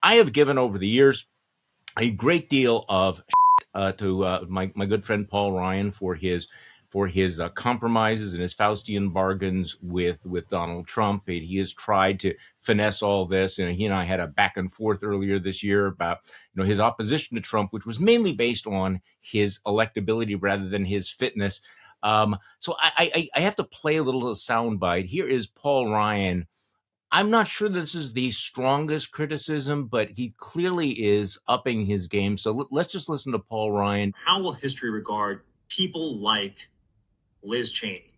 I have given over the years a great deal of to my good friend Paul Ryan for his compromises and his Faustian bargains with Donald Trump. He has tried to finesse all this, and he and I had a back and forth earlier this year about his opposition to Trump, which was mainly based on his electability rather than his fitness. So I have to play a little soundbite. Here is Paul Ryan. I'm not sure this is the strongest criticism, but he clearly is upping his game. So let's just listen to Paul Ryan. How will history regard people like Liz Cheney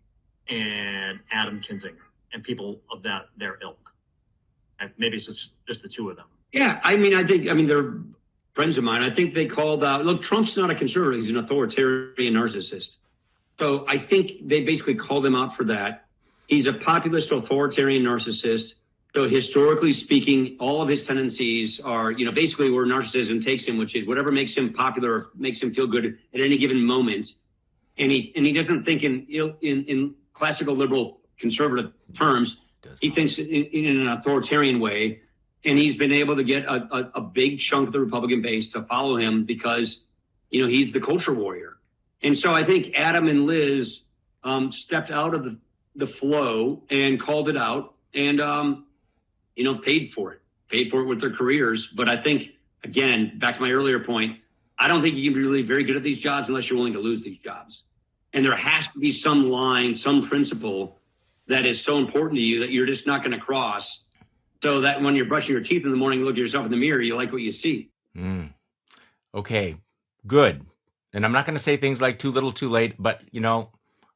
and Adam Kinzinger and people of their ilk? And maybe it's just the two of them. Yeah, I think they're friends of mine. I think they called look, Trump's not a conservative, he's an authoritarian narcissist. So I think they basically called him out for that. He's a populist authoritarian narcissist. So historically speaking, all of his tendencies are, basically where narcissism takes him, which is whatever makes him popular, makes him feel good at any given moment. And he doesn't think in classical liberal conservative terms. He thinks in an authoritarian way. And he's been able to get a big chunk of the Republican base to follow him because, he's the culture warrior. And so I think Adam and Liz stepped out of the flow and called it out and, paid for it with their careers. But I think, again, back to my earlier point, I don't think you can be really very good at these jobs unless you're willing to lose these jobs. And there has to be some line, some principle that is so important to you that you're just not going to cross, so that when you're brushing your teeth in the morning, you look at yourself in the mirror, you like what you see. Okay, good. And I'm not going to say things like too little, too late, but,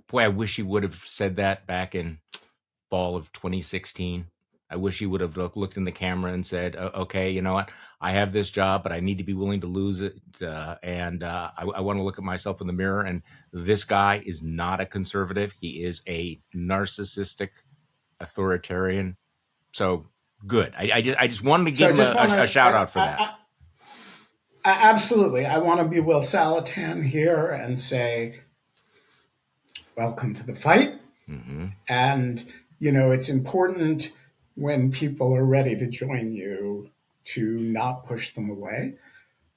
boy, I wish he would have said that back in fall of 2016. I wish he would have looked in the camera and said, okay, you know what? I have this job, but I need to be willing to lose it. And I want to look at myself in the mirror. And this guy is not a conservative. He is a narcissistic authoritarian. So good. I just wanted to give him a shout out for that. Absolutely. I want to be Will Salatan here and say, welcome to the fight. Mm-hmm. And, it's important when people are ready to join you to not push them away.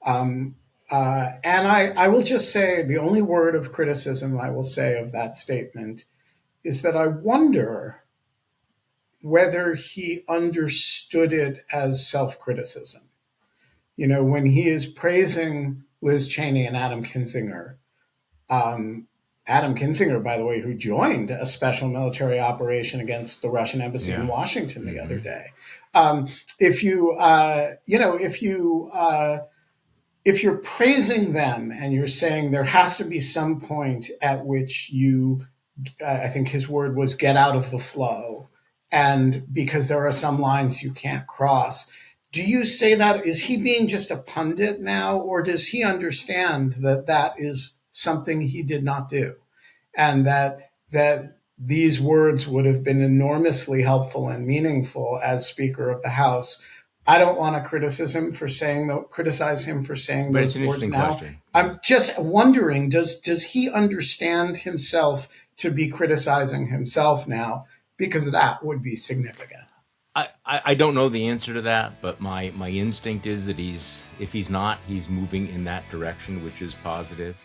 And I will just say the only word of criticism I will say of that statement is that I wonder whether he understood it as self-criticism. When he is praising Liz Cheney and Adam Kinzinger, Adam Kinzinger, by the way, who joined a special military operation against the Russian embassy in Washington the other day. If you're praising them and you're saying there has to be some point at which you, I think his word was, get out of the flow, and because there are some lines you can't cross. Do you say that? Is he being just a pundit now, or does he understand that that is something he did not do, and that these words would have been enormously helpful and meaningful as Speaker of the House? I don't want to criticize him for saying those words now. Question. I'm just wondering, does he understand himself to be criticizing himself now? Because that would be significant. I don't know the answer to that, but my instinct is that if he's not, he's moving in that direction, which is positive.